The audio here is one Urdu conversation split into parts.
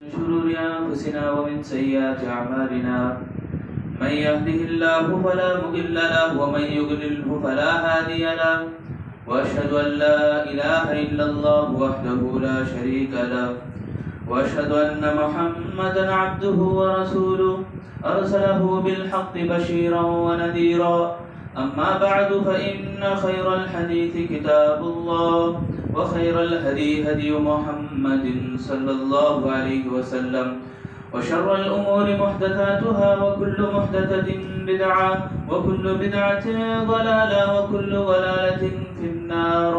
من شرور أنفسنا ومن سيئات أعمالنا من يهده الله فلا مضل له ومن يضلل فلا هادي له وأشهد أن لا إله إلا الله وحده لا شريك له وأشهد أن محمدا عبده ورسوله أرسله بالحق بشيرا ونذيرا أما بعد فإن خير الحديث كتاب الله وخير الهدي هدي محمد صلى الله عليه وسلم وشر الأمور محدثاتها وكل محدثة بدعة وكل بدعة ضلالة وكل ضلالة في النار.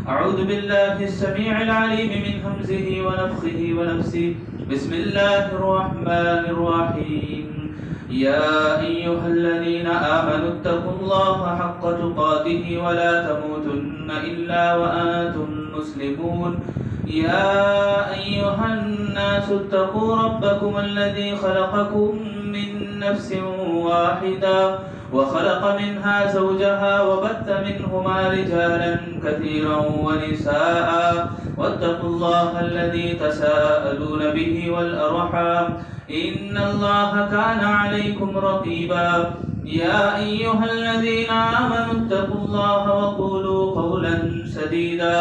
أعوذ بالله السميع العليم من همزه ونفخه ونفسه. بسم الله الرحمن الرحيم. يا أيها الذين آمنوا اتقوا الله حق تقاته ولا تموتن إلا وأنتم مسلمون. يا أيها الناس اتقوا ربكم الذي خلقكم من نفس واحدة وخلق منها زوجها وبث منهما رجالا كثيرا ونساء واتقوا الله الذي تساءلون به والأرحام إن الله كان عليكم رقيبا. يا أيها الذين آمنوا اتقوا الله وقولوا قولا سديدا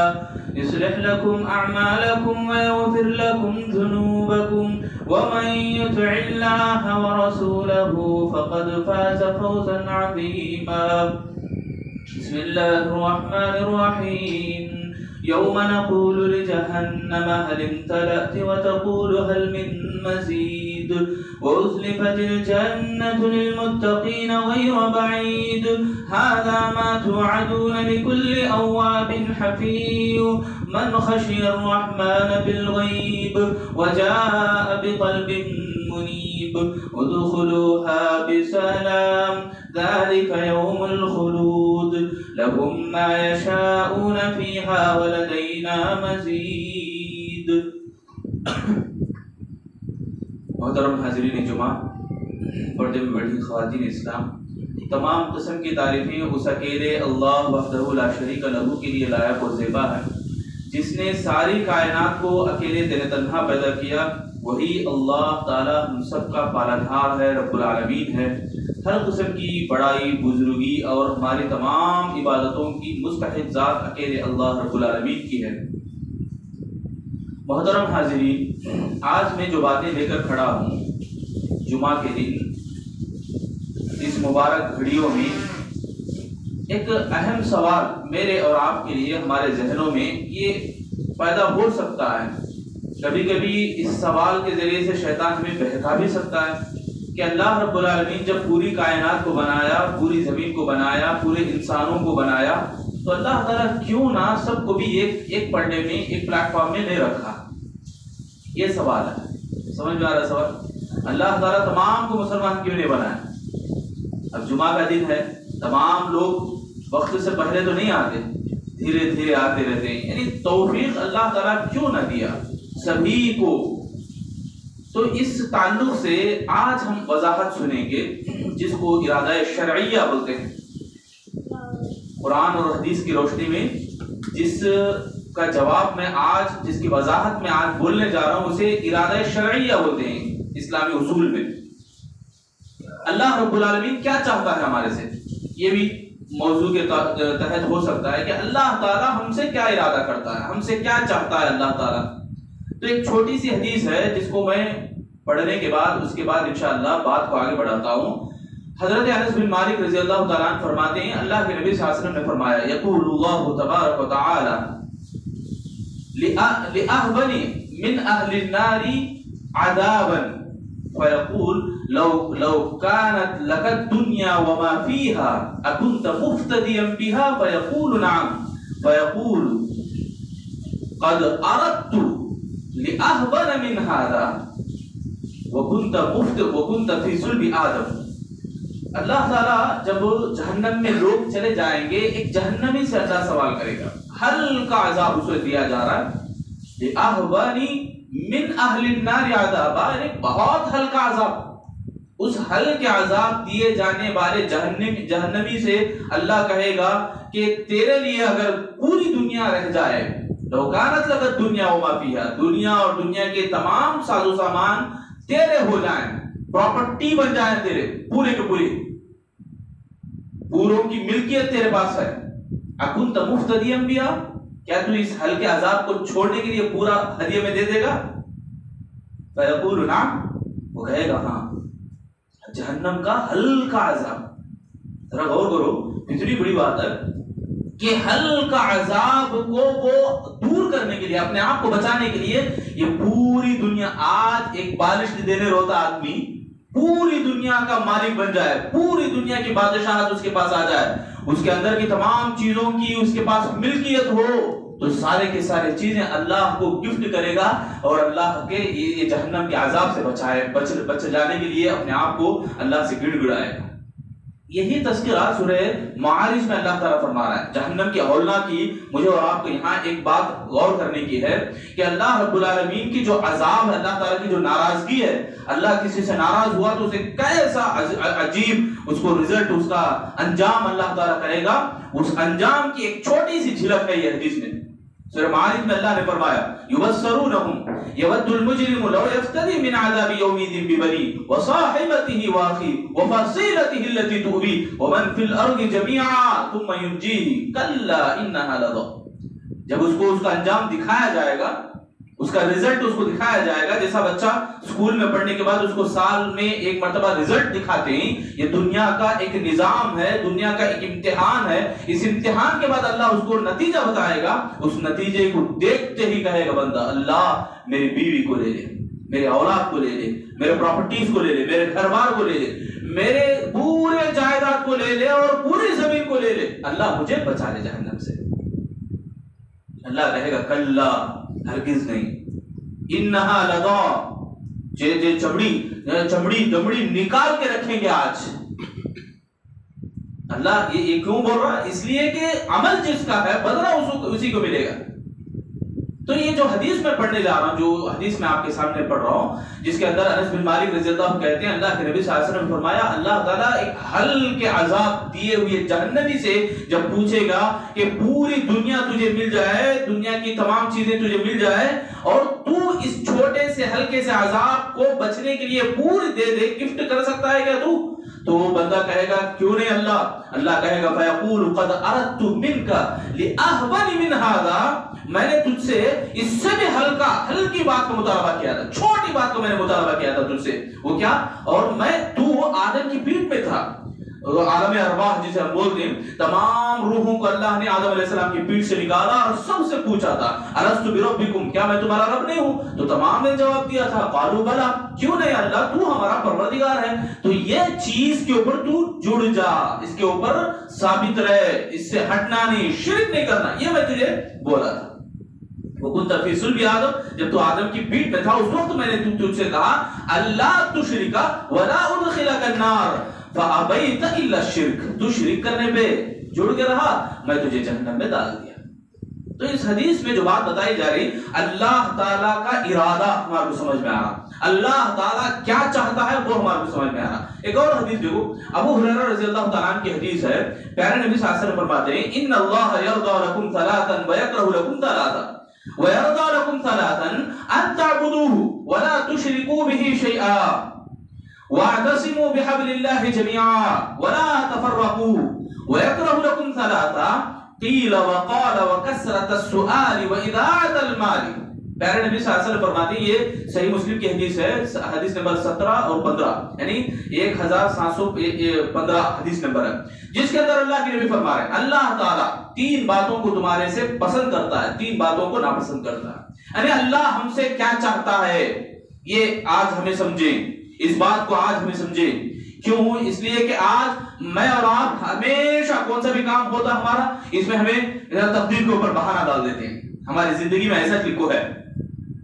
يصلح لكم أعمالكم ويغفر لكم ذنوبكم ومن يطع الله ورسوله فقد فاز فوزا عظيما. بسم الله الرحمن الرحيم. يوم نقول لجهنم هل امتلأت وتقول هل من مزيد وأزلفت الجنة للمتقين غير بعيد هذا ما توعدون لكل أواب حفيظ من خشي الرحمن بالغيب وجاء بقلب منيب ادخلوها بسلام ذلك يوم الخلود لهم ما يشاءون فيها ولدينا مزيد. محترم حاضرین جمعہ، پردے میں بڑی خواتین اسلام، تمام قسم کی تعریفیں اس اکیلے اللہ وحدہ لا شریک لہ کے لیے لائق و زیبا ہے جس نے ساری کائنات کو اکیلے تنہا پیدا کیا. وہی اللہ تعالی ہم سب کا پالنہار ہے، رب العالمین ہے. ہر قسم کی بڑائی، بزرگی اور ہماری تمام عبادتوں کی مستحق ذات اکیلے اللہ رب العالمین کی ہے. محترم حاضرین، آج میں جو باتیں لے کر کھڑا ہوں جمعہ کے دن اس مبارک گھڑیوں میں، ایک اہم سوال میرے اور آپ کے لیے ہمارے ذہنوں میں یہ پیدا ہو سکتا ہے. کبھی کبھی اس سوال کے ذریعے سے شیطان ہمیں بہکا بھی سکتا ہے کہ اللہ رب العالمین جب پوری کائنات کو بنایا، پوری زمین کو بنایا، پورے انسانوں کو بنایا، تو اللہ تعالیٰ کیوں نہ سب کو بھی ایک پڑھنے میں، ایک پلیٹ فارم میں نہیں رکھا؟ یہ سوال ہے. سمجھ میں آ رہا سوال؟ اللہ تعالیٰ تمام کو مسلمان کیوں نہیں بنایا؟ اب جمعہ کا دن ہے، تمام لوگ وقت سے پہلے تو نہیں آتے، دھیرے دھیرے آتے رہتے ہیں. یعنی توفیق اللہ تعالیٰ کیوں نہ دیا سبھی کو؟ تو اس تعلق سے آج ہم وضاحت سنیں گے جس کو ارادہ شرعیہ بولتے ہیں. قرآن اور حدیث کی روشنی میں جس کا جواب میں آج، جس کی وضاحت میں آج بولنے جا رہا ہوں، اسے ارادہ شرعیہ بولتے ہیں اسلامی اصول میں. اللہ رب العالمین کیا چاہتا ہے ہمارے سے، یہ بھی موضوع کے تحت ہو سکتا ہے کہ اللہ تعالیٰ ہم سے کیا ارادہ کرتا ہے، ہم سے کیا چاہتا ہے اللہ تعالیٰ. تو ایک چھوٹی سی حدیث ہے جس کو میں پڑھنے کے بعد، اس کے بعد انشاءاللہ بات کو آگے بڑھاتا ہوں. حضرت انس بن مالک رضی اللہ تعالیٰ عنہ فرماتے ہیں، اللہ کے نبی صلی اللہ علیہ وسلم نے فرمایا، یقول اللہ تبارک و تعالی لأهون من أهل النار عذابا فيقول لو كانت لك الدنيا وما فيها أكنت مفتديا بها فيقول نعم فيقول قد أردت لأهون من هذا وكنت في صلب آدم. اللہ تعالیٰ جب جہنم میں لوگ چلے جائیں گے، ایک جہنمی سے اللہ سوال کرے گا، ہلکا عذاب اسے دیا جا رہا ہے، لِأَهْوَنِ مِنْ أَهْلِ النَّارِ عَذَابًا، یعنی بہت ہلکا عذاب. اس ہلکے عذاب دیے جانے والے جہنمی سے اللہ کہے گا کہ تیرے لیے اگر پوری دنیا رہ جائے لو کانت لک دنیا وما فیہا، دنیا اور دنیا کے تمام ساز و سامان تیرے ہو جائیں، پراپرٹی بن جائیں تیرے پورے کے پورے، پوروں کی ملکیت تیرے پاس ہے، اکنت مفتدیا بہا، کیا تو اس ہلکے عذاب کو چھوڑنے کے لیے پورا ہدیے میں دے دے گا؟ فیقول نعم، وہ کہے گا ہاں، جہنم کا ہلکا عذاب، ذرا غور کرو، اتنی بڑی بات ہے کہ ہلکا عذاب کو وہ دور کرنے کے لیے، اپنے آپ کو بچانے کے لیے یہ پوری دنیا، آج ایک بالش دینے روتا آدمی پوری دنیا کا مالک بن جائے، پوری دنیا کی بادشاہت اس کے پاس آ جائے، اس کے اندر کی تمام چیزوں کی اس کے پاس ملکیت ہو، تو سارے کے سارے چیزیں اللہ کو گفٹ کرے گا، اور اللہ کے یہ جہنم کے عذاب سے بچ جانے کے لیے اپنے آپ کو اللہ سے گڑ گڑائے گا۔ یہی تذکرہ سورہ معارج میں اللہ تعالیٰ فرما رہا ہے جہنم کی ہولناک کی۔ مجھے اور آپ کو یہاں ایک بات غور کرنے کی ہے کہ اللہ رب العالمین کی جو عذاب ہے، اللہ تعالیٰ کی جو ناراضگی ہے، اللہ کسی سے ناراض ہوا تو اسے کیسا عجیب اس کو رزلٹ، اس کا انجام اللہ تعالیٰ کرے گا، اس انجام کی ایک چھوٹی سی جھلک ہے یہ حدیث میں۔ سورہ معارج میں اللہ نے فرمایا یبصرونہم یود المجرم لو یفتدی من عذاب یومئذ ببنیہ وصاحبتہ واخیہ وفصیلتہ التی تؤویہ ومن فی الارض جمیعا ثم ینجیہ کلا انہا لظی۔ جب اس کو اس کا انجام دکھایا جائے گا، اس کا رزلٹ اس کو دکھایا جائے گا، جیسا بچہ اسکول میں پڑھنے کے بعد اس کو سال میں ایک مرتبہ رزلٹ دکھاتے ہیں، یہ دنیا کا ایک نظام ہے، دنیا کا ایک امتحان ہے۔ اس امتحان کے بعد اللہ اس کو نتیجہ بتائے گا، اس نتیجے کو دیکھتے ہی کہے گا بندہ اللہ میری بیوی کو لے لے، میرے اولاد کو لے لے، میرے پراپرٹیز کو لے لے، میرے گھر بار کو لے لے، میرے پورے جائیداد کو لے لے اور پوری زمین کو لے لے، اللہ مجھے بچا لے جہنم سے۔ اللہ کہے گا کلا، ہرگز نہیں، انہا لظی، چمڑی دمڑی نکال کے رکھیں گے آج۔ اللہ یہ کیوں بول رہا ہے؟ اس لیے کہ عمل جس کا ہے بدلہ اسی کو ملے گا۔ تو یہ جو حدیث میں پڑھنے جا رہا ہوں، جو حدیث میں آپ کے سامنے پڑھ رہا ہوں، جس کے اندر انس بن مالک رضی اللہ عنہ کہتے ہیں اللہ کے نبی صلی اللہ علیہ وسلم نے فرمایا اللہ تعالیٰ ایک ہلکے عذاب دیے ہوئے جہنمی سے جب پوچھے گا کہ پوری دنیا تجھے مل جائے، دنیا کی تمام چیزیں تجھے مل جائے اور تو اس چھوٹے سے ہلکے سے عذاب کو بچنے کے لیے پوری دے دے، گفٹ کر سکتا ہے کیا تو وہ بندہ کہے گا کیوں نہیں اللہ؟ اللہ کہے گا فیقول قد اردت منک لاہون من ھذا، میں نے تجھ سے اس سے بھی ہلکی بات کا مطالبہ کیا تھا، چھوٹی بات کو میں نے مطالبہ کیا تھا تجھ سے، وہ کیا؟ اور تو آدم کی پیٹ میں تھا، عالم ارواح جسے ہم بولتے ہیں، تمام روحوں کو اللہ نے آدم علیہ السلام کی پیٹ سے نکالا اور سب سے پوچھا تھا الست بربکم، کیا میں تمہارا رب نہیں ہوں؟ تو تمام نے جواب دیا تھا قالوا بلا، کیوں نہیں اللہ، تو ہمارا پروردگار ہے۔ تو یہ چیز کے اوپر تو جڑ جا، اس کے اوپر ثابت رہے، اس سے ہٹنا نہیں، شرک نہیں کرنا، یہ میں تجھے بولا تھا۔ وَكُنْتَ فِي صُلْبِ آدم، جب تو آدم کی پیٹ میں تھا اس وقت میں نے تجھ سے کہا اللہ تشرک ولا ادخلک النار فَأَبَيْتَ إِلَّا الشِّرْكَ، تو شرک کرنے پہ جڑ کے رہا، میں تجھے جہنم میں ڈال دیا۔ تو اس حدیث میں جو بات بتائی جا رہی، اللہ تعالیٰ کا ارادہ ہمارے کو سمجھ میں آ رہا، اللہ تعالیٰ کیا چاہتا ہے وہ ہمارے کو سمجھ میں آ رہا۔ ایک اور حدیث دیکھو، ابو ہریرہ رضی اللہ تعالیٰ عنہ کی حدیث ہے، پیارے نبی صلی اللہ علیہ وسلم فرماتے ہیں ان اللہ یرضى لکم ثلاثا ویکرہ لکم ثلاثا وَيَرْضَى لَكُمْ ثَلَاثًا أَن تَعْبُدُوهُ وَلَا تُشْرِكُوا بِهِ شَيْئًا وَاعْتَصِمُوا بِحَبْلِ اللَّهِ جَمِيعًا وَلَا تَفَرَّقُوا وَيَكْرَهُ لَكُمْ ثَلَاثًا قِيلَ وَقَالَ وَكَثْرَةَ السُّؤَالِ وَإِضَاعَةَ الْمَالِ۔ پیارے نبی صلی اللہ علیہ وسلم فرماتے ہیں، یہ صحیح مسلم کی حدیث ہے، حدیث نمبر 17 اور 15، یعنی 1715 حدیث نمبر ہے، جس کے اندر اللہ کے نبی فرما رہے ہیں اللہ تعالیٰ تین باتوں کو تمہارے سے پسند کرتا ہے، تین باتوں کو ناپسند کرتا ہے۔ یعنی اللہ ہم سے کیا چاہتا ہے یہ آج ہمیں سمجھیں، اس بات کو آج ہمیں سمجھیں۔ کیوں؟ اس لیے کہ آج میں اور آپ ہمیشہ کون سا بھی کام ہوتا ہمارا، اس میں ہمیں تقدیر کے اوپر بہانہ ڈال دیتے ہیں، ہماری زندگی میں ایسا لکھو ہے،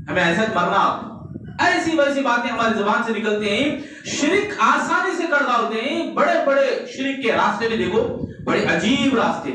ہمیں ایسا مرنا، ایسی ویسی باتیں ہماری زبان سے نکلتے ہیں، شرک آسانی سے کر ڈالتے ہیں، بڑے بڑے شرک کے راستے بھی دیکھو، بڑے عجیب راستے،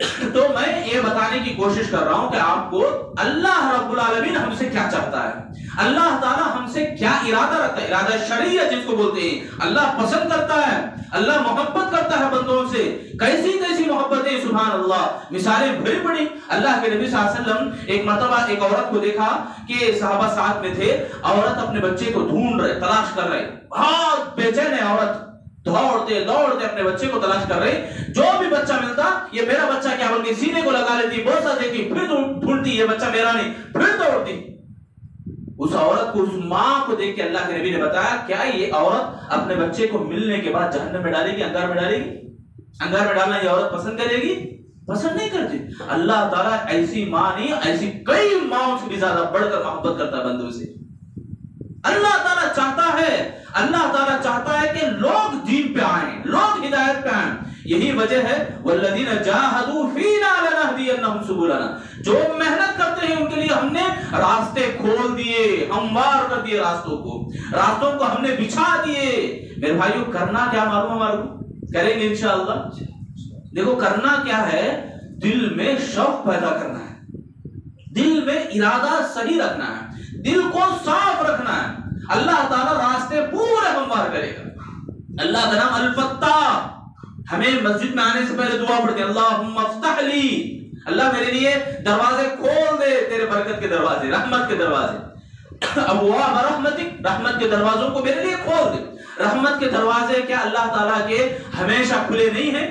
تو میں یہ بتانے کی کوشش کر رہا ہوں کہ آپ کو اللہ رب العالمین ہم سے کیا چاہتا ہے، اللہ تعالیٰ ہم سے کیا ارادہ رکھتا ہے، ارادہ شرعیہ جس کو بولتے ہیں۔ اللہ پسند کرتا ہے، اللہ محبت کرتا ہے بندوں سے، کیسی کیسی محبتیں، سبحان اللہ، مثالیں بڑی بڑی۔ اللہ کے نبی صلی اللہ علیہ وسلم ایک مرتبہ ایک عورت کو دیکھا کہ صحابہ ساتھ میں تھے، عورت اپنے بچے کو ڈھونڈ رہے، تلاش کر رہے، بہت بے چین ہے عورت، دوڑتے دوڑتے اپنے بچے کو تلاش کر رہی، جو بھی بچہ ملتا یہ میرا بچہ کیا بلکہ سینے کو لگا لیتی، بوسہ دیتی، پھر ڈھونڈتی یہ بچہ میرا نہیں، پھر دوڑتی۔ اس عورت کو، اس ماں کو دیکھ کے اللہ کے نبی نے بتایا کیا یہ عورت اپنے بچے کو ملنے کے بعد جہنم میں ڈالے گی، انگار میں ڈالے گی؟ انگار میں ڈالنا یہ عورت پسند کرے گی؟ پسند نہیں کرتی۔ اللہ تعالیٰ ایسی ماں نہیں، ایسی کئی ماں سے بھی زیادہ بڑھ کر محبت کرتا ہے بندوں سے۔ اللہ تعالیٰ چاہتا ہے، اللہ تعالیٰ چاہتا ہے کہ لوگ دین پہ آئیں، لوگ ہدایت پہ آئیں۔ یہی وجہ ہے والذین جاہدوا فینا لنہدینہم سبلنا، جو محنت کرتے ہیں ان کے لیے ہم نے راستے کھول دیے، ہموار کر دیے راستوں کو ہم نے بچھا دیے۔ میرے بھائیو کرنا کیا معلوم ہمارے کو؟ کریں گے انشاءاللہ۔ دیکھو کرنا کیا ہے، دل میں شوق پیدا کرنا ہے، دل میں ارادہ صحیح رکھنا ہے، دل کو صاف رکھنا ہے۔ اللہ تعالیٰ راستے پورے ہموار کرے گا۔ اللہ کا نام الفتاح، ہمیں مسجد میں آنے سے پہلے دعا پڑھتے ہیں اللہم افتح لی، اللہ میرے لیے دروازے کھول دے، تیرے برکت کے دروازے، رحمت کے دروازے، ابواب رحمتک، رحمت کے دروازوں کو میرے لیے کھول دے۔ رحمت کے دروازے کیا اللہ تعالیٰ کے ہمیشہ کھلے نہیں ہیں؟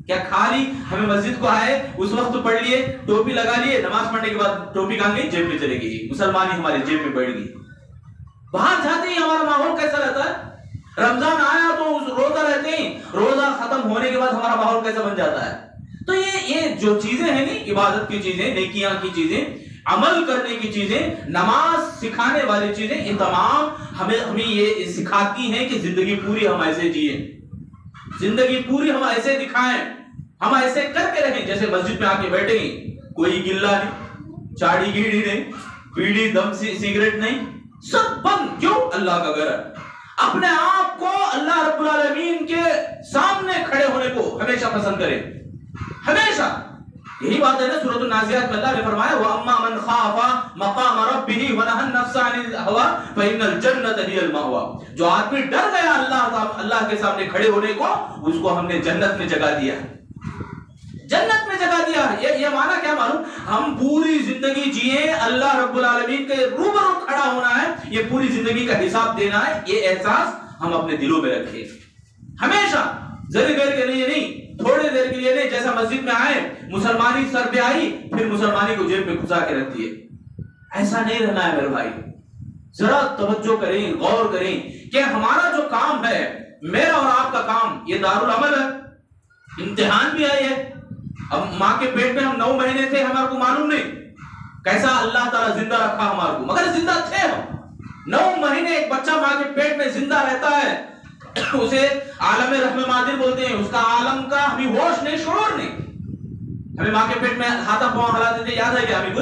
کیا خالی ہمیں مسجد کو آئے اس وقت پڑھ لیے، ٹوپی لگا لیے، نماز پڑھنے کے بعد ٹوپی کہاں گئی؟ جیب میں چلے گئی، مسلمانی ہمارے جیب میں بیٹھ گئی۔ باہر جاتے ہی ہمارا ماحول کیسا رہتا ہے؟ رمضان آیا تو روزہ رہتے ہیں، روزہ ختم ہونے کے بعد ہمارا ماحول کیسا بن جاتا ہے؟ تو یہ جو چیزیں ہیں نا، عبادت کی چیزیں، نیکیاں کی چیزیں، عمل کرنے کی چیزیں، نماز سکھانے والی چیزیں، یہ تمام ہمیں یہ سکھاتی ہیں کہ زندگی پوری ہم ایسے جیئیں، زندگی پوری ہم ایسے دکھائیں، ہم ایسے کر کے رہیں جیسے مسجد میں آ کے بیٹھے ہیں، کوئی گلہ نہیں، چاڑی گیڑی نہیں، بیڑی دم سگریٹ نہیں، سب بند۔ کیوں؟ اللہ کا گھر ہے۔ اپنے آپ کو اللہ رب العالمین کے سامنے کھڑے ہونے کو ہمیشہ پسند کرے، ہمیشہ۔ یہی بات ہے نا سورۃ النازعات میں اللہ نے فرمایا وَأَمَّا مَنْ خَافَ مَقَامَ رَبِّهِ وَنَهَى النَّفْسَ عَنِ الْهَوَىٰ فَإِنَّ الْجَنَّةَ هِيَ الْمَأْوَىٰ، جو آدمی ڈر گیا اللہ کے سامنے کھڑے ہونے کو، اس کو ہم نے جنت میں جگہ دیا، جنت میں جگہ دیا۔ یہ معنی کیا معلوم؟ ہم پوری زندگی جیے، اللہ رب العالمین کے روبرو کھڑا ہونا ہے، یہ پوری زندگی کا حساب دینا ہے، یہ احساس ہم اپنے دلوں میں رکھیں ہمیشہ، ذری دیر کے لیے نہیں، تھوڑے دیر کے لیے نہیں۔ جیسا مسجد میں آئے، مسلمانی سر پہ آئی، پھر مسلمانی کو جیب میں گھسا کے رکھ دیے، ایسا نہیں رہنا ہے میرے بھائی۔ ذرا توجہ کریں، غور کریں کہ ہمارا جو کام ہے، میرا اور آپ کا کام، یہ دارالعمل ہے، امتحان بھی آئی ہے۔ اب ماں کے پیٹ میں ہم 9 مہینے تھے، ہمارے کو معلوم نہیں کیسا اللہ تعالیٰ زندہ رکھا ہمارے کو، مگر زندہ تھے ہم۔ 9 مہینے ایک بچہ ماں کے پیٹ میں زندہ رہتا ہے، اسے عالم رحم مادر بولتے ہیں، اس کا عالم کا ہمیں ہوش نہیں، شعور نہیں۔ ہمیں ماں کے پیٹ میں ہاتھا پاؤں ہلاتے تھے، یاد ہے کہ ہمیں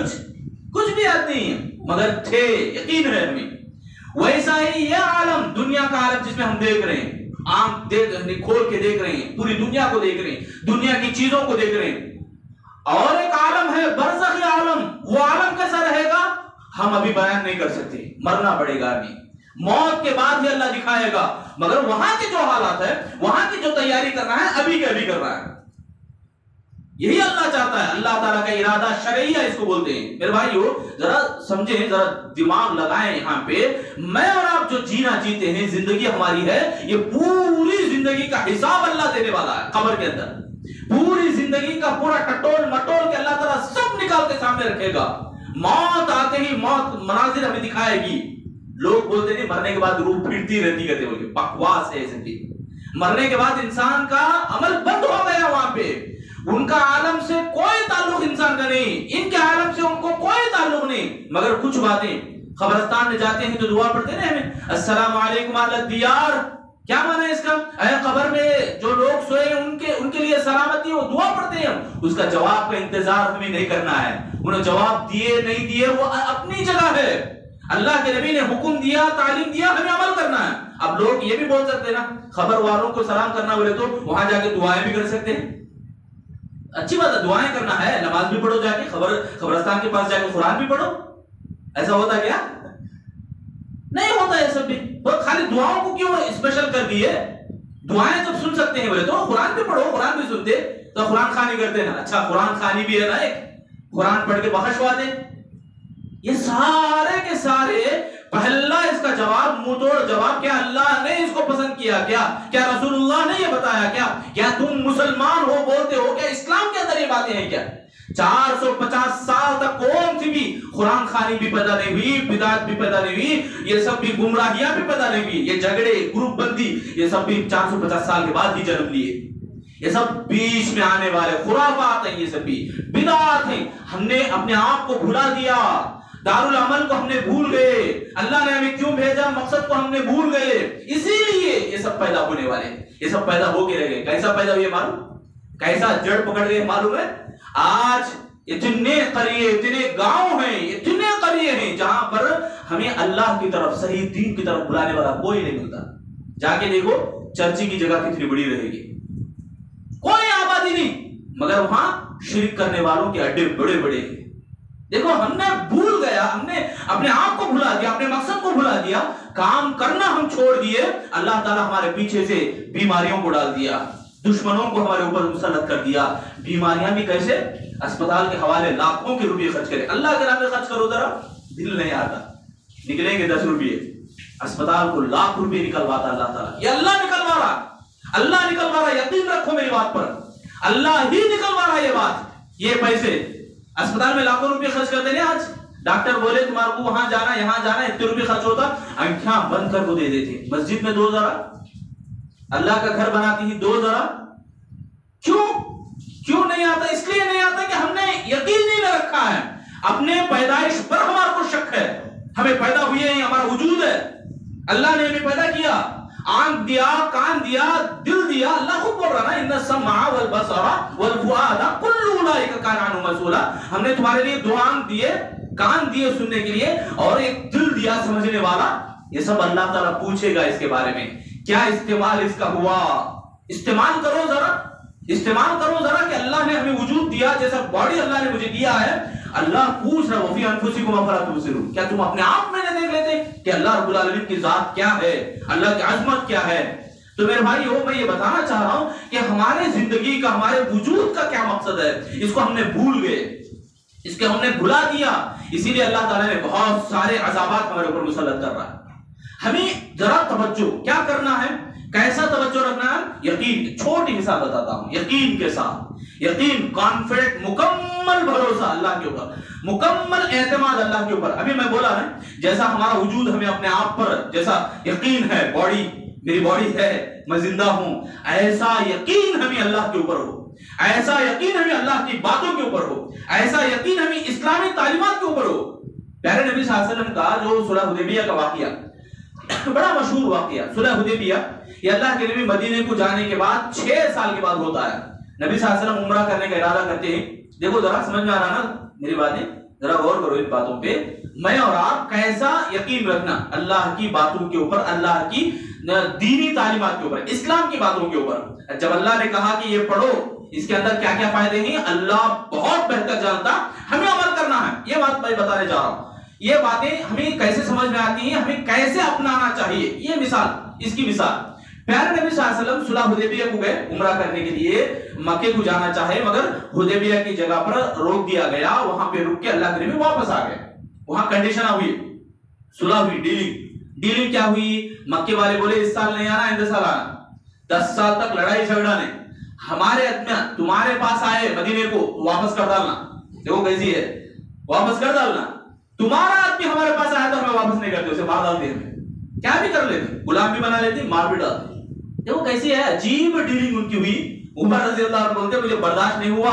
کچھ بھی یاد نہیں ہے، مگر تھے، یقین ہے ہمیں۔ ویسا ہی یہ عالم، دنیا کا عالم جس میں ہم دیکھ رہے ہیں، آنکھ کھول کے دیکھ رہے ہیں، پوری دنیا کو دیکھ رہے ہیں، دنیا کی چیزوں کو دیکھ رہے ہیں۔ اور ایک عالم ہے برزخی عالم، وہ عالم کیسا رہے گا ہم ابھی بیان نہیں کر سکتے، مرنا پڑے گا ابھی، موت کے بعد ہی اللہ دکھائے گا، مگر وہاں کے جو حالات ہے، وہاں کی جو تیاری کرنا ہے، ابھی کے ابھی کر رہا ہے۔ یہی اللہ چاہتا ہے، اللہ تعالیٰ کا ارادہ شرعیہ اس کو بولتے ہیں۔ میرے بھائیو ذرا سمجھیں، ذرا دماغ لگائیں یہاں پہ، میں اور آپ جو جینا جیتے ہیں، زندگی ہماری ہے، یہ پوری زندگی کا حساب اللہ دینے والا ہے قبر کے اندر، پوری زندگی کا پورا ٹٹول مٹول کے اللہ تعالیٰ سب نکال کے سامنے رکھے گا۔ موت آتے ہی موت مناظر ہمیں دکھائے گی۔ لوگ بولتے نہیں مرنے کے بعد روح پھرتی رہتی، کہتے بولے بکواس ہے زندگی، مرنے کے بعد انسان کا عمل بند ہو گیا، وہاں پہ ان کا عالم سے کوئی تعلق انسان کا نہیں، ان کے عالم سے ان کو کوئی تعلق نہیں، مگر کچھ باتیں، قبرستان میں جاتے ہیں تو دعا پڑھتے ہیں ہمیں السلام علیکم اہل الدیار، کیا معنی ہے اس کا؟ اے قبر میں جو لوگ سوئے ہیں ان کے لیے سلامتی، وہ دعا پڑھتے ہیں، اس کا جواب کا انتظار ہمیں نہیں کرنا ہے، انہوں جواب دیے نہیں دیے وہ اپنی جگہ ہے، اللہ کے نبی نے حکم دیا، تعلیم دیا، ہمیں عمل کرنا ہے۔ اب لوگ یہ بھی بول سکتے ہیں نا، خبر والوں کو سلام کرنا بولے تو وہاں جا کے دعائیں بھی کر سکتے ہیں، اچھی بات ہے، دعائیں کرنا ہے، نماز بھی پڑھو، جا کے قبرستان کے پاس جا کے قرآن بھی پڑھو، ایسا ہوتا کیا؟ نہیں ہوتا ہے سب بھی. تو خالی دعاؤں کو کیوں اسپیشل کر دیے؟ دعائیں جب سن سکتے ہیں بولے تو قرآن بھی پڑھو. قرآن بھی سنتے تو قرآن خوانی کرتے نا. اچھا قرآن خوانی بھی ہے نا، ایک قرآن پڑھ کے بخش وا دے. یہ سارے کے سارے پہلا اس کا جواب منہ توڑ جواب، کیا اللہ نے اس کو پسند کیا؟ کیا رسول اللہ نے یہ بتایا؟ کیا تم مسلمان ہو بولتے ہو؟ کیا اسلام کے اندر یہ باتیں ہیں؟ کیا 450 سال تک کون سی بھی قرآن خوانی بھی پیدا نہیں ہوئی، بدعت بھی پیدا نہیں ہوئی، یہ سب بھی گمراہیاں بھی پیدا نہیں ہوئی، یہ جھگڑے گروپ بندی یہ سب بھی 450 سال کے بعد ہی جنم لیے. یہ سب بیچ میں آنے والے خرافات ہیں، یہ سب بھی بدعات ہیں. ہم نے اپنے آپ کو بھلا دیا، دارالعمل کو ہم نے بھول گئے، اللہ نے ہمیں کیوں بھیجا مقصد کو ہم نے بھول گئے، اسی لیے یہ سب پیدا ہونے والے. یہ سب پیدا ہو کے رہ گئے. کیسا پیدا ہوئے معلوم؟ کیسا جڑ پکڑ گئے معلوم ہے؟ آج اتنے قریے، اتنے گاؤں ہیں، اتنے قریے ہیں جہاں پر ہمیں اللہ کی طرف، صحیح دین کی طرف بلانے والا کوئی نہیں ملتا. جا کے دیکھو چرچی کی جگہ کتنی بڑی رہے گی، کوئی آبادی نہیں، مگر وہاں شرک کرنے والوں کے اڈے بڑے بڑے ہیں. دیکھو ہم نے بھول گیا، ہم نے اپنے آپ کو بھلا دیا، اپنے مقصد کو بھلا دیا، کام کرنا ہم چھوڑ دیے. اللہ تعالیٰ ہمارے پیچھے سے بیماریوں کو ڈال دیا، دشمنوں کو ہمارے اوپر مسلط کر دیا. بیماریاں بھی کیسے؟ اسپتال کے حوالے لاکھوں کے روپے خرچ کرے. اللہ کے نام میں خرچ کرو ذرا، دل نہیں آتا. نکلیں گے 10 روپے، اسپتال کو لاکھ روپے نکلواتا اللہ تعالیٰ. یہ اللہ نکلوا رہا، اللہ نکلوا رہا. یقین رکھو میری بات پر، اللہ ہی نکلوا رہا یہ بات. یہ پیسے اسپتال میں لاکھوں روپے خرچ کرتے ہیں. آج ڈاکٹر بولے تمہارے کو وہاں جانا یہاں جانا، اتنے روپے خرچ ہوتا، آنکھاں بند کر کو دے دیتے. مسجد میں دو ذرا، اللہ کا گھر بناتی ہی دو ذرا. کیوں نہیں آتا؟ اس لیے نہیں آتا کہ ہم نے یقین نہیں رکھا ہے. اپنے پیدائش پر ہمارا کو شک ہے. ہمیں پیدا ہوئے ہیں، ہمارا وجود ہے، اللہ نے ہمیں پیدا کیا، آنکھ دیا، کان دیا، دل دیا. اللہ خود بول رہا نا، ان السمع والبصر والفؤاد کل اولئک کان عنہ مسئولا. ہم نے تمہارے لیے دو آنکھ دیے، کان دیے سننے کے لیے، اور ایک دل دیا سمجھنے والا. یہ سب اللہ تعالیٰ پوچھے گا اس کے بارے میں. کیا استعمال اس کا ہوا؟ استعمال کرو ذرا، استعمال کرو ذرا کہ اللہ نے ہمیں وجود دیا، جیسا باڈی اللہ نے مجھے دیا ہے. اللہ پوچھ رہا وفی انفسکم افلا تبصرون. کیا تم اپنے آپ میں نہ دیکھ لیتے کہ اللہ رب العالمین کی ذات کیا ہے، اللہ کی عظمت کیا ہے؟ تو میرے بھائی میں یہ بتانا چاہ رہا ہوں کہ ہمارے زندگی کا، ہمارے وجود کا کیا مقصد ہے، اس کو ہم نے بھول گئے، اس کے ہم نے بھلا دیا. اسی لیے اللہ تعالیٰ نے بہت سارے عذابات ہمارے اوپر مسلط کر رہا ہے. ہمیں ذرا توجہ کیا کرنا ہے، کیسا توجہ رکھنا ہے؟ یقین. چھوٹی مثال بتاتا ہوں. یقین کے ساتھ، یقین، کانفیڈنٹ، مکمل بھروسہ اللہ کے اوپر، مکمل اعتماد اللہ کے اوپر. ابھی میں بولا نا، جیسا ہمارا وجود ہمیں اپنے آپ پر جیسا یقین ہے، باڈی میری باڈی ہے، میں زندہ ہوں، ایسا یقین ہمیں اللہ کے اوپر ہو، ایسا یقین ہمیں اللہ کی باتوں کے اوپر ہو، ایسا یقین ہمیں اسلامی تعلیمات کے اوپر ہو. پیارے نبی صلی اللہ علیہ وسلم کا جو صلح حدیبیہ کا واقعہ، بڑا مشہور واقعہ صلح حدیبیہ، یہ اللہ کے نبی مدینے کو جانے کے بعد 6 سال کے بعد ہوتا ہے. نبی صلی اللہ علیہ وسلم عمرہ کرنے کا ارادہ کرتے ہیں. دیکھو ذرا سمجھ میں آ رہا نا میری باتیں؟ ذرا غور کرو ان باتوں پہ. میں اور آپ کیسا یقین رکھنا اللہ کی باتوں کے اوپر، اللہ کی دینی تعلیمات کے اوپر، اسلام کی باتوں کے اوپر. جب اللہ نے کہا کہ یہ پڑھو، اس کے اندر کیا کیا فائدے ہیں اللہ بہت بہتر جانتا، ہمیں عمل کرنا ہے. یہ بات میں بتانے جا رہا ہوں. یہ باتیں ہمیں کیسے سمجھ میں آتی ہیں، ہمیں کیسے اپنانا چاہیے. یہ مثال، اس کی مثال، پیارے نبی صلی اللہ علیہ وسلم صلح حدیبیہ کو گئے عمرہ کرنے کے لیے. مکے کو جانا چاہے مگر حدیبیہ کی جگہ پر روک دیا گیا. وہاں پہ رک کے اللہ کے نبی واپس آ گئے. وہاں کنڈیشن ہوئی، صلح ہوئی، ڈیلنگ کیا ہوئی؟ مکے والے بولے اس سال نہیں آنا، اگلے سال آنا. 10 سال تک لڑائی جھگڑا نہیں. ہمارے ادمیاں تمہارے پاس آئے مدینے کو، واپس کر ڈالنا. دیکھو کیسی ہے، واپس کر ڈالنا. تمہارا آدمی ہمارے پاس آیا تو ہمیں واپس نہیں کرتے، اسے مار ڈالتے ہیں. کیا بھی کر لیتے، غلام بھی بنا لیتے، مار بھی ڈالتے. دیکھو کیسی ہے، عجیب ڈیلنگ ان کی ہوئی. عمر رضی اللہ عنہ بولتے مجھے برداشت نہیں ہوا.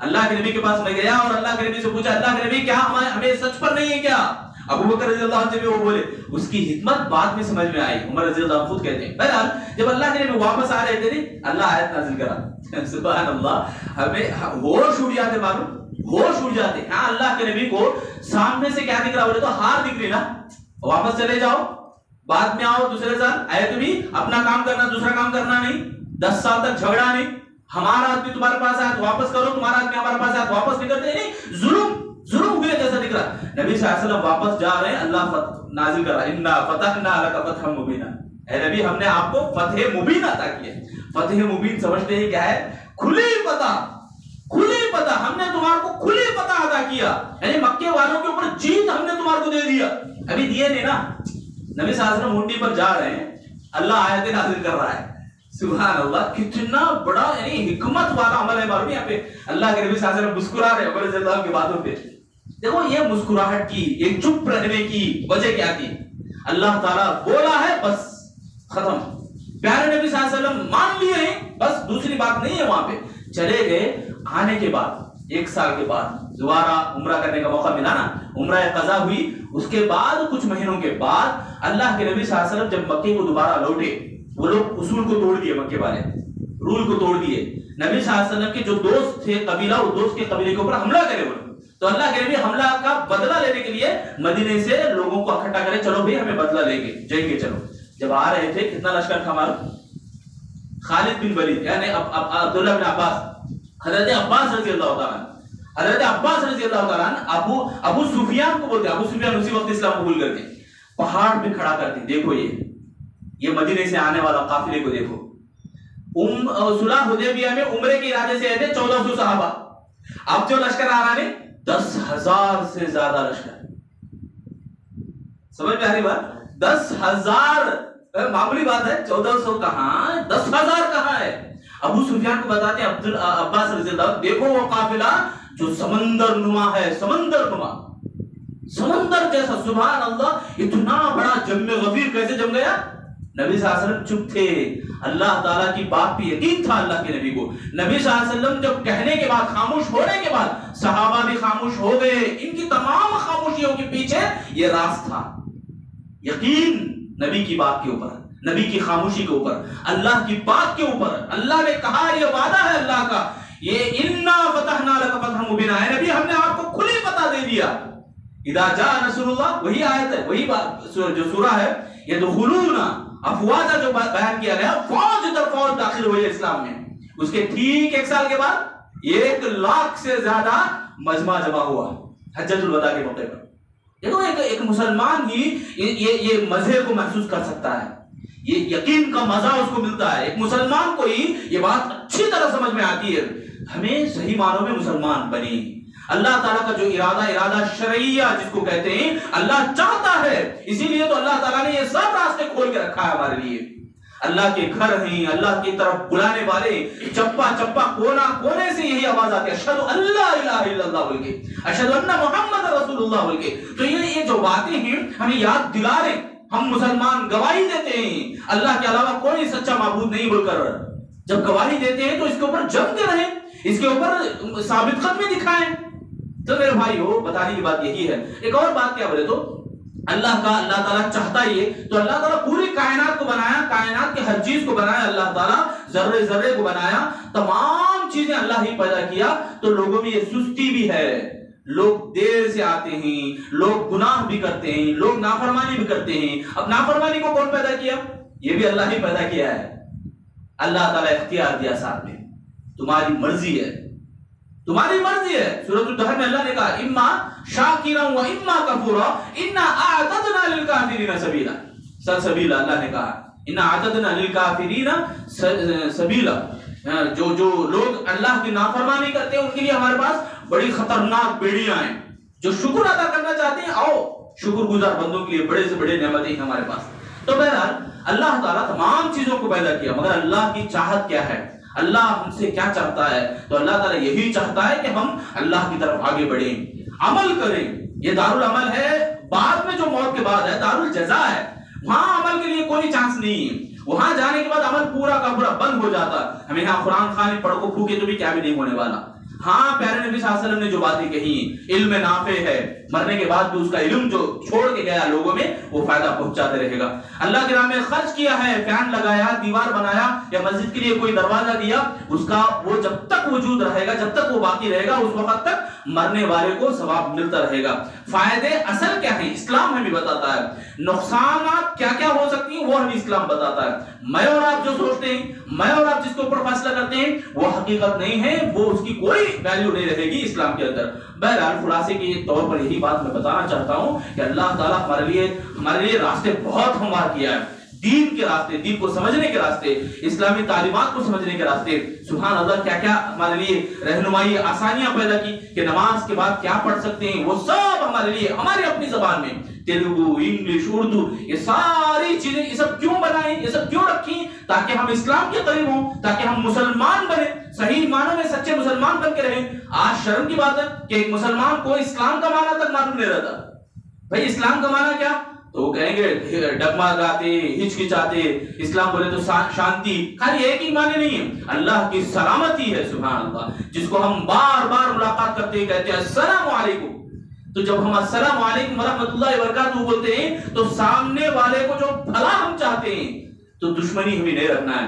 اللہ کے نبی کے پاس میں گیا اور اللہ کے نبی سے پوچھا، اللہ کے نبی کیا ہمیں سچ پر نہیں ہے کیا؟ ابو بکر رضی اللہ عنہ سے بھی وہ بولے. اس کی حکمت بعد میں سمجھ میں آئی. عمر رضی اللہ عنہ خود کہتے ہیں. بہرحال جب اللہ کے نبی واپس آ رہے تھے اللہ آیت نازل کرا. سبحان اللہ، ہمیں ہوش اڑ جاتے، معلوم ہوش اڑ جاتے. ہاں اللہ کے نبی کو سامنے سے کیا دکھ رہا، بولے تو ہار دکھ رہی نا، واپس چلے جاؤ، بعد میں آؤ دوسرے سال. آئے تو بھی اپنا کام کرنا، دوسرا کام کرنا نہیں. 10 سال تک جھگڑا نہیں. ہمارا آدمی تمہارے پاس آیا تو واپس کرو، تمہارا آدمی ہمارے پاس آیا تو واپس نہیں کرتے، نہیں ظلم ہوئے جیسا دکھ رہا. نبی صلی اللہ علیہ وسلم واپس جا رہے ہیں، اللہ نازل کر رہا ہے انا فتحنا لک فتحا مبینا. اے نبی ہم نے آپ کو فتح مبین عطا کی ہے. فتح مبین سمجھتے ہیں کیا ہے؟ کھلی فتح. ہم نے تمہارے کو کھلی فتح عطا کیا، یعنی مکے والوں کے اوپر جیت ہم نے تمہارے کو دے دیا. ابھی دیے نہیں نا. نبی صلی اللہ علیہ وسلم اونٹی پر جا رہے ہیں، اللہ آیتیں نازل کر رہا ہے. سبحان اللہ، کتنا بڑا یعنی حکمت والا عمل ہے. معلوم یہاں پہ اللہ کے نبی صلی اللہ علیہ وسلم مسکرا رہے عمر رضی اللہ کی باتوں پہ. دیکھو یہ مسکراہٹ کی، یہ چپ رہنے کی وجہ کیا تھی؟ اللہ تعالیٰ بولا ہے بس ختم. پیارے نبی صلی اللہ علیہ وسلم مان لیے ہیں بس، دوسری بات نہیں ہے. وہاں پہ چلے گئے. آنے کے بعد 1 سال کے بعد دوبارہ عمرہ کرنے کا موقع ملا نا، عمرہ قضا ہوئی. اس کے بعد کچھ مہینوں کے بعد اللہ کے نبی صلی اللہ علیہ وسلم جب مکے کو دوبارہ لوٹے، وہ لوگ اصول کو توڑ دیے، مکے والے رول کو توڑ دیے. نبی صلی اللہ علیہ وسلم کے جو دوست تھے قبیلہ، وہ دوست کے قبیلے کے اوپر حملہ کرے. وہ تو اللہ کے نبی حملہ کا بدلہ لینے کے لیے مدینے سے لوگوں کو اکٹھا کرے، چلو بھائی ہمیں بدلہ لیں گے، جائیں گے. چلو جب آ رہے تھے کتنا لشکر تھا ہمارا؟ خالد بن ولید یعنی عبداللہ بن عباس، حضرت عباس رضی اللہ تعالیٰ، حضرت عباس رضی اللہ تعالیٰ ابو سفیان کو بولتے ہیں. ابو سفیان اسی وقت اسلام قبول کرتے ہیں. پہاڑ پہ کھڑا کرتے ہیں. دیکھو یہ مدینے سے آنے والا قافلے کو دیکھو. صلح حدیبیہ میں عمرے کے ارادے سے آئے تھے 1400 صحابہ. اب جو لشکر آ رہا ہے 10,000 سے زیادہ لشکر. سمجھ میں آ رہی بات؟ 10,000 معمولی بات ہے. 1400 کہاں، 10,000 کہاں ہے. ابو سفیان کو بتاتے ہیں عباس رضی اللہ، دیکھو وہ قافلہ جو سمندر نما ہے، سمندر نما، سمندر جیسا. سبحان اللہ، اتنا بڑا جم غفیر کیسے جم گیا؟ نبی صلی اللہ علیہ وسلم چپ تھے. اللہ تعالیٰ کی بات پہ یقین تھا اللہ کے نبی کو. نبی صلی اللہ علیہ وسلم جب کہنے کے بعد، خاموش ہونے کے بعد، صحابہ بھی خاموش ہو گئے. ان کی تمام خاموشیوں کے پیچھے یہ راز تھا، یقین نبی کی بات کے اوپر، نبی کی خاموشی کے اوپر، اللہ کی بات کے اوپر. اللہ نے کہا، یہ وعدہ ہے اللہ کا، یہ انا فتحنا لک فتحا مبینا ہے. نبی ہم نے آپ کو کھلی فتح دے دیا. اذا جاء نصر اللہ، وہی آیت ہے، وہی جو سورہ ہے. یدخلون افواجا جو بیان کیا گیا، فوج در فوج داخل ہوئی اسلام میں. اس کے ٹھیک 1 سال کے بعد 1 لاکھ سے زیادہ مجمع جمع ہوا حجۃ الوداع کے موقع پر. دیکھو ایک مسلمان ہی یہ مزے کو محسوس کر سکتا ہے، یہ یقین کا مزہ اس کو ملتا ہے. ایک مسلمان کو ہی یہ بات اچھی طرح سمجھ میں آتی ہے. ہمیں صحیح معنوں میں مسلمان بنی. اللہ تعالیٰ کا جو ارادہ شرعیہ جس کو کہتے ہیں، اللہ چاہتا ہے. اسی لیے تو اللہ تعالیٰ نے یہ سب راستے کھول کے رکھا ہے ہمارے لیے. اللہ کے گھر ہیں، اللہ کی طرف بلانے والے، چپا چپا کونا کونے سے یہی آواز آتی ہے، اشہدو ان لا الہ الا اللہ بول کے، اشہدو ان محمد رسول اللہ بول کے. تو یہ جو باتیں ہیں ہمیں یاد دلا رہے. ہم مسلمان گواہی دیتے ہیں اللہ کے علاوہ کوئی سچا معبود نہیں بول کر. جب گواہی دیتے ہیں تو اس کے اوپر جم کے رہیں، اس کے اوپر ثابت قدمی دکھائیں. تو میرے بھائیو، بتانے کی بات یہی ہے. ایک اور بات کیا بولے تو اللہ تعالیٰ چاہتا ہی ہے تو اللہ تعالیٰ پوری کائنات کو بنایا، کائنات کے ہر چیز کو بنایا. اللہ تعالیٰ ذرے ذرے کو بنایا، تمام چیزیں اللہ ہی پیدا کیا. تو لوگوں میں یہ سستی بھی ہے، لوگ دیر سے آتے ہیں، لوگ گناہ بھی کرتے ہیں، لوگ نافرمانی بھی کرتے ہیں. اب نافرمانی کو کون پیدا کیا؟ یہ بھی اللہ ہی پیدا کیا ہے. اللہ تعالیٰ اختیار دیا ساتھ میں، تمہاری مرضی ہے، تمہاری مرضی ہے. سورۃ الدہر میں اللہ نے کہا اما شاکرا و اما کفورا انا اعتدنا للکافرین سبیلا. سبیلا اللہ نے کہا انا اعتدنا للکافرین سبیلا. جو لوگ اللہ کی نافرمانی کرتے ہیں ان کے لیے ہمارے پاس بڑی خطرناک بیڑیاں ہیں. جو شکر ادا کرنا چاہتے ہیں، آؤ شکر گزار بندوں کے لیے بڑے سے بڑے نعمتیں ہیں ہمارے پاس. تو بہرحال اللہ تعالیٰ تمام چیزوں کو پیدا کیا، مگر اللہ کی چاہت کیا ہے، اللہ ہم سے کیا چاہتا ہے؟ تو اللہ تعالیٰ یہی چاہتا ہے کہ ہم اللہ کی طرف آگے بڑھیں، عمل کریں. یہ دارالعمل ہے، بعد میں جو موت کے بعد ہے دارالجزا ہے. وہاں عمل کے لیے کوئی چانس نہیں ہے. وہاں جانے کے بعد عمل پورا کا پورا بند ہو جاتا. ہمیں یہاں قرآن خانی پڑھ کو پھوکے تو بھی کیا بھی نہیں ہونے والا. ہاں پیارے نبی صلی اللہ علیہ وسلم نے جو باتیں کہی، علم نافع ہے، مرنے کے بعد بھی اس کا علم جو چھوڑ کے گیا لوگوں میں وہ فائدہ پہنچاتے رہے گا. اللہ کے راہ میں خرچ کیا ہے، فین لگایا، دیوار بنایا یا مسجد کے لیے کوئی دروازہ دیا، اس کا وہ جب تک وجود رہے گا، جب تک وہ باقی رہے گا، اس وقت تک مرنے والے کو ثواب ملتا رہے گا۔ فائدے اصل کیا ہیں اسلام ہمیں بتاتا ہے، نقصانات کیا کیا ہو سکتی ہیں وہ ہمیں اسلام بتاتا ہے۔ میں اور آپ جو سوچتے ہیں، میں اور آپ جس کے اوپر فیصلہ کرتے ہیں وہ حقیقت نہیں ہے، وہ اس کی کوئی ویلیو نہیں رہے گی اسلام کے اندر۔ بہرحال خلاصے کے طور پر یہی بات میں بتانا چاہتا ہوں کہ اللہ تعالیٰ ہمارے لیے راستے بہت ہموار کیا ہے، دین کے راستے، دین کو سمجھنے کے راستے، اسلامی تعلیمات کو سمجھنے کے راستے۔ سبحان اللہ، کیا کیا ہمارے لیے رہنمائی آسانیاں پیدا کی کہ نماز کے بعد کیا پڑھ سکتے ہیں، وہ سب ہمارے لیے ہماری اپنی زبان میں، تیلگو، انگلش، اردو، یہ ساری چیزیں یہ سب کیوں بنائیں، یہ سب کیوں رکھیں؟ تاکہ ہم اسلام کے قریب ہوں، تاکہ ہم مسلمان بنیں، صحیح معنوں میں سچے مسلمان بن کے رہیں۔ آج شرم کی بات ہے کہ ایک مسلمان کو اسلام کا معنی تک معلوم نہیں رہتا۔ بھائی اسلام کا معنی کیا؟ تو وہ کہیں گے ڈگمگاتے، ہچکچاتے، اسلام بولے تو شانتی، خالی ایک ہی معنی نہیں ہے، اللہ کی سلامتی ہے۔ سبحان اللہ، جس کو ہم بار بار ملاقات کرتے ہیں کہتے ہیں السلام علیکم، تو جب ہم السلام علیکم ورحمۃ اللہ وبرکاتہ بولتے ہیں تو سامنے والے کو جو بھلا ہم چاہتے ہیں، تو دشمنی ہمیں نہیں رکھنا ہے،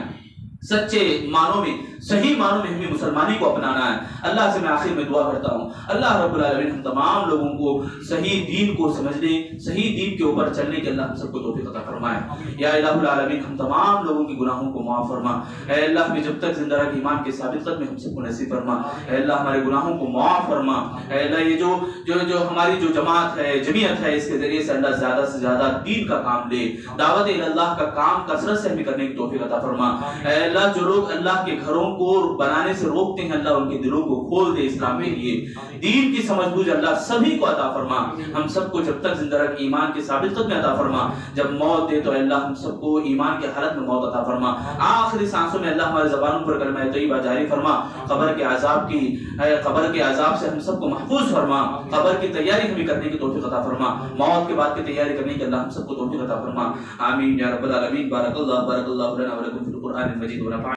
سچے معنوں میں، صحیح معنوں میں ہمیں مسلمانی کو اپنانا ہے۔ اللہ سے میں آخر میں دعا کرتا ہوں اللہ رب العالمین ہم تمام لوگوں کو صحیح دین کو سمجھنے، صحیح دین کے اوپر چلنے کے اللہ ہم سب کو توفیق عطا فرمائے۔ یا الہ العالمین ہم تمام لوگوں کے گناہوں کو معاف فرما، اے اللہ ہمیں جب تک زندہ رکھ ایمان کے ثابت قدمی ہم سب کو نصیب فرما، اے اللہ ہمارے گناہوں کو معاف فرما، اے اللہ یہ جو ہماری جو جماعت ہے، جمعیت ہے، اس کے ذریعے سے اللہ زیادہ سے زیادہ دین کا کام لے، دعوت اللہ کا کام کثرت سے ہمیں کرنے کی توفیق عطا فرما۔ اے اللہ جو لوگ اللہ کے گھروں کو بنانے سے روکتے ہیں، اللہ ان کے دلوں کو کھول دے اسلام کے لیے، دین کی سمجھ بوجھ اللہ سبھی کو عطا فرما، ہم سب کو جب تک زندہ رکھ ایمان کے ثابت قدمی عطا فرما، جب موت دے تو اللہ ہم سب کو ایمان کے حالت میں موت عطا فرما، آخری سانسوں میں اللہ ہمارے زبانوں پر کلمہ طیبہ جاری فرما، قبر کے عذاب سے ہم سب کو محفوظ فرما، قبر کی تیاری ہمیں کرنے کی توفیق عطا فرما، موت کے بعد کی تیاری کرنے کی اللہ ہم سب کو توفیق عطا فرما۔ آمین یا رب العالمین۔ بارک اللہ لنا ولکم فی القرآن المجید ونفعنا